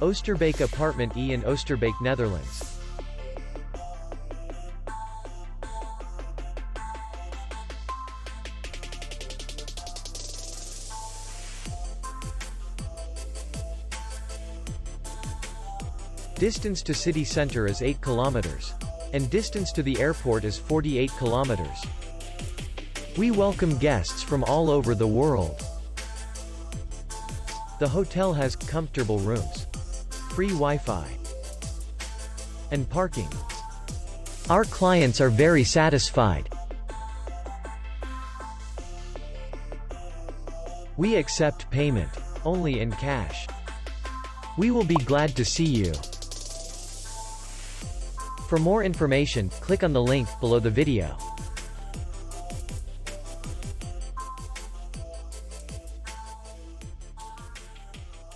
Oosterbeek Apartment II in Oosterbeek, Netherlands. Distance to city center is 8 kilometers. And distance to the airport is 48 kilometers. We welcome guests from all over the world. The hotel has comfortable rooms, free Wi-Fi, and parking. Our clients are very satisfied. We accept payment only in cash. We will be glad to see you. For more information, click on the link below the video.